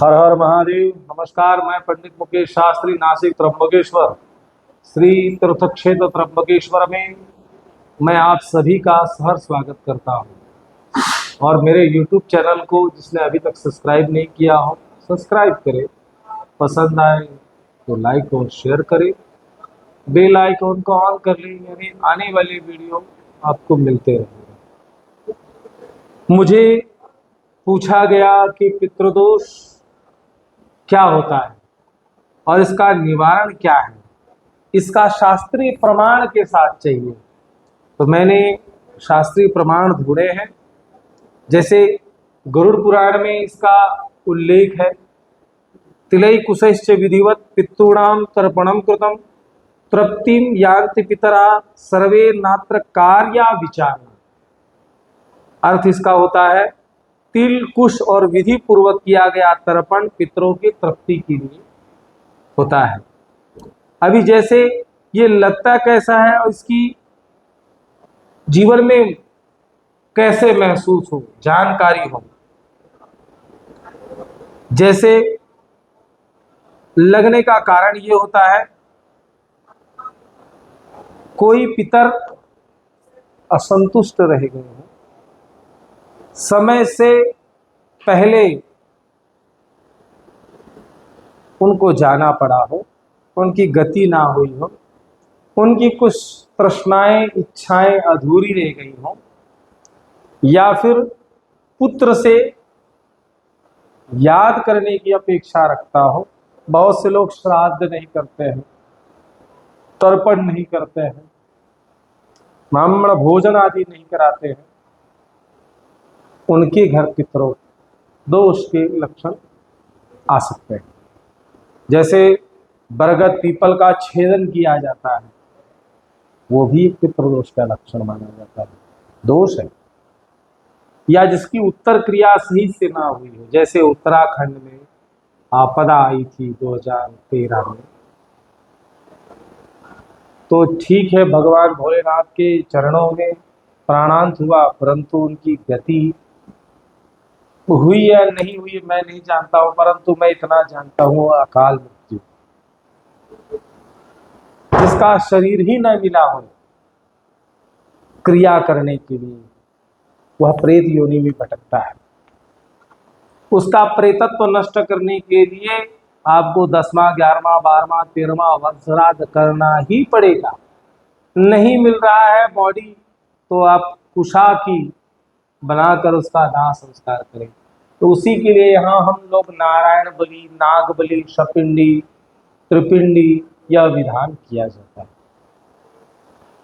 हर हर महादेव। नमस्कार, मैं पंडित मुकेश शास्त्री, नासिक त्र्यंबकेश्वर श्री तीर्थ क्षेत्र त्र्यंबकेश्वर में मैं आप सभी का सहर्ष स्वागत करता हूं। और मेरे YouTube चैनल को जिसने अभी तक सब्सक्राइब नहीं किया हो, सब्सक्राइब करें। पसंद आए तो लाइक और शेयर करें। बेल आइकॉन को ऑन कर लें, यानी आने वाले वीडियो आपको मिलते रहेंगे। मुझे पूछा गया कि पितृदोष क्या होता है और इसका निवारण क्या है, इसका शास्त्रीय प्रमाण के साथ चाहिए। तो मैंने शास्त्रीय प्रमाण ढूंढे हैं। जैसे गरुड़ पुराण में इसका उल्लेख है। तिलई कुशश्च विधिवत पितॄणाम तर्पणम कृतम तृप्तिम यान्ति पितरा सर्वे नात्र कार्या विचार। अर्थ इसका होता है, तिल कुश और विधि पूर्वक किया गया तर्पण पितरों की तृप्ति के लिए होता है। अभी जैसे ये लगता कैसा है और इसकी जीवन में कैसे महसूस हो, जानकारी हो। जैसे लगने का कारण ये होता है, कोई पितर असंतुष्ट रह गए हो, समय से पहले उनको जाना पड़ा हो, उनकी गति ना हुई हो, उनकी कुछ तृष्णाएं इच्छाएं अधूरी रह गई हो, या फिर पुत्र से याद करने की अपेक्षा रखता हो। बहुत से लोग श्राद्ध नहीं करते हैं, तर्पण नहीं करते हैं, ब्राह्मण भोजन आदि नहीं कराते हैं। उनके घर पितरों दोष के लक्षण आ सकते हैं। जैसे बरगद पीपल का छेदन किया जाता है, वो भी पितृदोष का लक्षण माना जाता है, दोष है। या जिसकी उत्तर क्रिया सही से ना हुई हो, जैसे उत्तराखंड में आपदा आई थी 2013 में, तो ठीक है भगवान भोलेनाथ के चरणों में प्राणांत हुआ, परंतु उनकी गति हुई या नहीं हुई मैं नहीं जानता हूं, परंतु मैं इतना जानता हूं, अकाल मृत्यु। जिसका शरीर ही न मिला हो क्रिया करने के लिए, वह प्रेत योनि में भटकता है। उसका प्रेतत्व नष्ट करने के लिए आपको 10वां 11वां 12वां 13वां वर्ष श्राद्ध करना ही पड़ेगा। नहीं मिल रहा है बॉडी, तो आप कुशा की बनाकर उसका दाह संस्कार करें। तो उसी के लिए यहाँ हम लोग नारायण बलि, नाग बलि, शपिंडी, त्रिपिंडी यह विधान किया जाता है।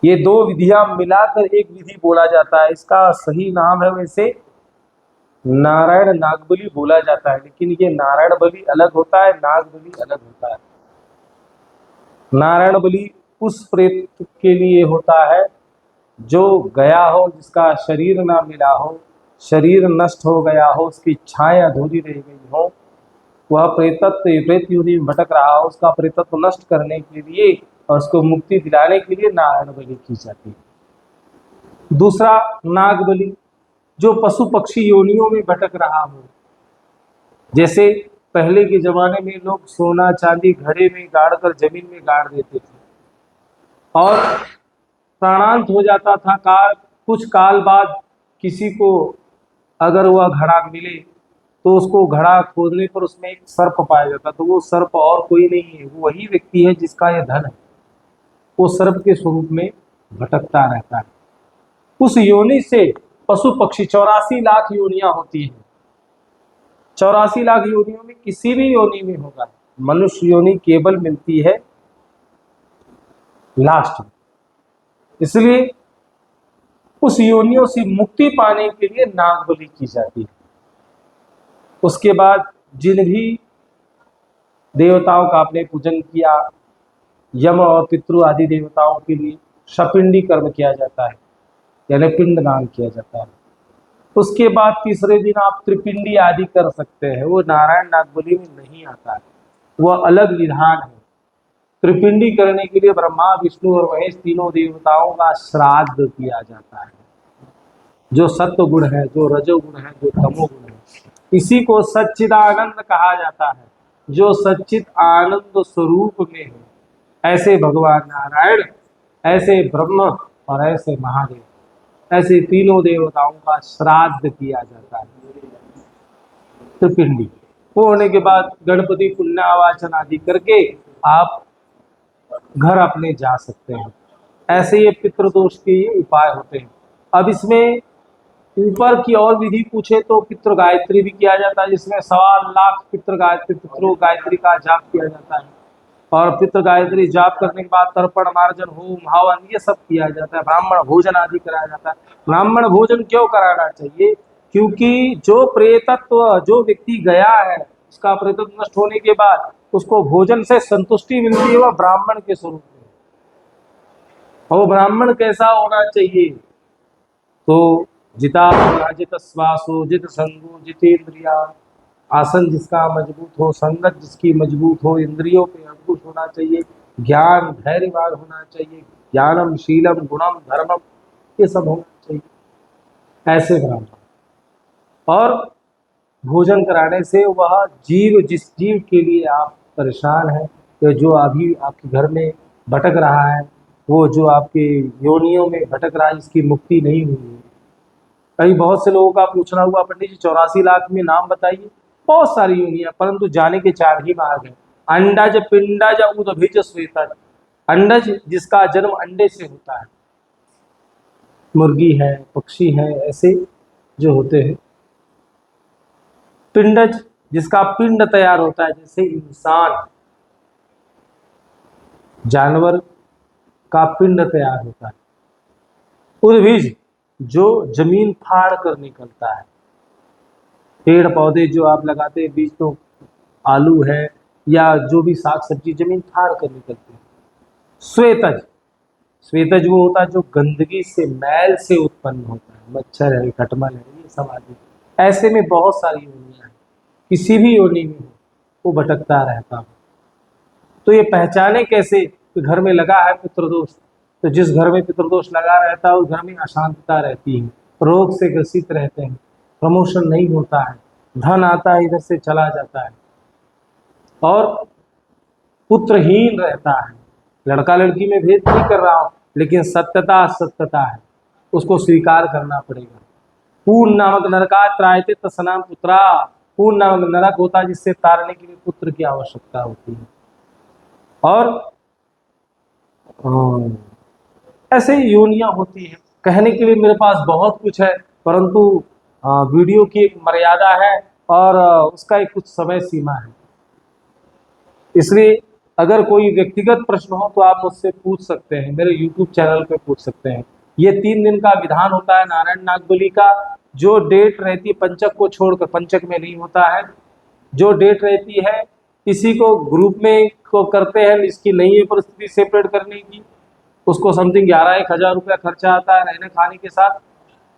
ये दो विधियां मिलाकर एक विधि बोला जाता है। इसका सही नाम है वैसे नारायण नाग बलि बोला जाता है, लेकिन ये नारायण बलि अलग होता है, नाग बलि अलग होता है। नारायण बलि उस प्रेत के लिए होता है जो गया हो, जिसका शरीर ना मिला हो, शरीर नष्ट हो गया हो, उसकी इच्छाएं अधूरी रह गई हो, वह प्रेत योनि में भटक रहा हो, उसका प्रेतत्व नष्ट करने के लिए और उसको मुक्ति दिलाने के लिए नारायण बलि की जाती है। दूसरा नाग बलि, जो पशु पक्षी योनियों में भटक रहा हो। जैसे पहले के जमाने में लोग सोना चांदी घड़े में गाड़कर जमीन में गाड़ देते थे और प्राणांत हो जाता था। कुछ काल बाद किसी को अगर वह घड़ा मिले तो उसको घड़ा खोदने पर उसमें एक सर्प पाया जाता, तो वो सर्प और कोई नहीं है, वो वही व्यक्ति है जिसका यह धन है। वो सर्प के स्वरूप में भटकता रहता है। उस योनि से पशु पक्षी 84 लाख योनियां होती हैं। 84 लाख योनियों में किसी भी योनि में होगा, मनुष्य योनि केवल मिलती है लास्ट में। इसलिए उस योनियों से मुक्ति पाने के लिए नाग बलि की जाती है। उसके बाद जिन भी देवताओं का आपने पूजन किया, यम और पितृ आदि देवताओं के लिए शपिंडी कर्म किया जाता है, यानी पिंडदान किया जाता है। उसके बाद तीसरे दिन आप त्रिपिंडी आदि कर सकते हैं। वो नारायण नाग बलि में नहीं आता है, वह अलग विधान है। त्रिपिंडी करने के लिए ब्रह्मा विष्णु और महेश तीनों देवताओं का श्राद्ध किया जाता है। जो सत्व गुण है, जो रजोगुण है, जो तमोगुण है, इसी को सच्चिदानंद कहा जाता है, जो सच्चित आनंद स्वरूप में है। ऐसे भगवान नारायण, ऐसे ब्रह्म और ऐसे महादेव, ऐसे तीनों देवताओं का श्राद्ध किया जाता है त्रिपिंडी। वो होने के बाद गणपति पुण्यावाचन आदि करके आप घर अपने जा सकते हैं। ऐसे ये पितृदोष के उपाय होते हैं। अब इसमें ऊपर की और विधि पूछे तो पितृ गायत्री भी किया जाता है, जिसमें 1.25 लाख पितृ गायत्री का जाप किया जाता है। और पितृ गायत्री जाप करने के बाद तर्पण, मार्जन, होम, हवन ये सब किया जाता है। ब्राह्मण भोजन आदि कराया जाता है। ब्राह्मण भोजन क्यों कराना चाहिए? क्योंकि जो प्रेतत्व, जो व्यक्ति गया है, उसका प्रेतत्व नष्ट होने के बाद उसको भोजन से संतुष्टि मिलती है, वह ब्राह्मण के स्वरूप में। और वो ब्राह्मण कैसा होना चाहिए? तो जिता जित श्वासो, जित संगो, जितेंद्रिया, आसन जिसका मजबूत हो, संगत जिसकी मजबूत हो, इंद्रियों पे अंकुश होना चाहिए, ज्ञान धैर्यवान होना चाहिए, ज्ञानम शीलम गुणम धर्मम ये सब होना चाहिए। ऐसे ब्राह्मण और भोजन कराने से वह जीव, जिस जीव के लिए आप परेशान हैं, या जो अभी आपके घर में भटक रहा है, वो जो आपके योनियों में भटक रहा है, जिसकी मुक्ति नहीं हुई है। कहीं बहुत से लोगों का पूछना हुआ, पंडित जी 84 लाख में नाम बताइए। बहुत सारी योनियां, परंतु जाने के 4 ही मार्ग हैं। अंडज, पिंडज, उदभिज, श्वेतज। अंडज जिसका जन्म अंडे से होता है, मुर्गी है, पक्षी है, ऐसे जो होते हैं। पिंडज जिसका पिंड तैयार होता है, जैसे इंसान, जानवर का पिंड तैयार होता है। उद्भिज जो जमीन फाड़ कर निकलता है। पेड़ पौधे जो आप लगाते हैं, बीज तो आलू है या जो भी साग सब्जी, जमीन फाड़ कर निकलती है। श्वेतज, श्वेतज वो होता है जो गंदगी से, मैल से उत्पन्न होता है। मच्छर है, खटमल है, ये सब आदि। ऐसे में बहुत सारी योनियां हैं, किसी भी योनि में हो वो भटकता रहता हो। तो ये पहचाने कैसे कि घर में लगा है पितृदोष? तो जिस घर में पितृदोष लगा रहता है उस घर में अशांतता रहती है, रोग से ग्रसित रहते हैं, प्रमोशन नहीं होता है, धन आता है इधर से चला जाता है, और पुत्रहीन रहता है। लड़का लड़की में भेद नहीं कर रहा हूं, लेकिन सत्यता सत्यता है, उसको स्वीकार करना पड़ेगा। पूर्ण नामक नरका त्रायते तस्नाम पुत्रा। पूर्ण नामक नरक होता है जिससे तारने के लिए पुत्र की आवश्यकता होती है। और ऐसे योनियां होती हैं। कहने के लिए मेरे पास बहुत कुछ है, परंतु वीडियो की एक मर्यादा है और उसका एक कुछ समय सीमा है। इसलिए अगर कोई व्यक्तिगत प्रश्न हो तो आप मुझसे पूछ सकते हैं, मेरे YouTube चैनल पे पूछ सकते हैं। ये 3 दिन का विधान होता है नारायण नागबली का। जो डेट रहती है पंचक को छोड़कर, पंचक में नहीं होता है, जो डेट रहती है किसी को ग्रुप में को करते हैं, इसकी नहीं है परिस्थिति सेपरेट करने की, उसको समथिंग 11-1 हज़ार रुपया खर्चा आता है रहने खाने के साथ,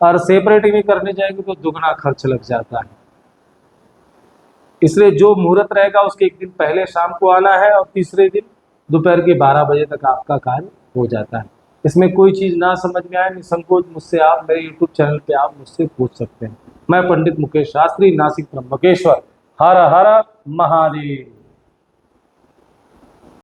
और सेपरेट में करने जाएंगे तो दुगना खर्च लग जाता है। इसलिए जो मुहूर्त रहेगा उसके 1 दिन पहले शाम को आना है, और तीसरे दिन दोपहर के 12 बजे तक आपका कार्य हो जाता है। इसमें कोई चीज़ ना समझ में आए, निसंकोच मुझसे आप मेरे YouTube चैनल पे आप मुझसे पूछ सकते हैं। मैं पंडित मुकेश शास्त्री, नासिक त्र्यंबकेश्वर। हर हर महादेव।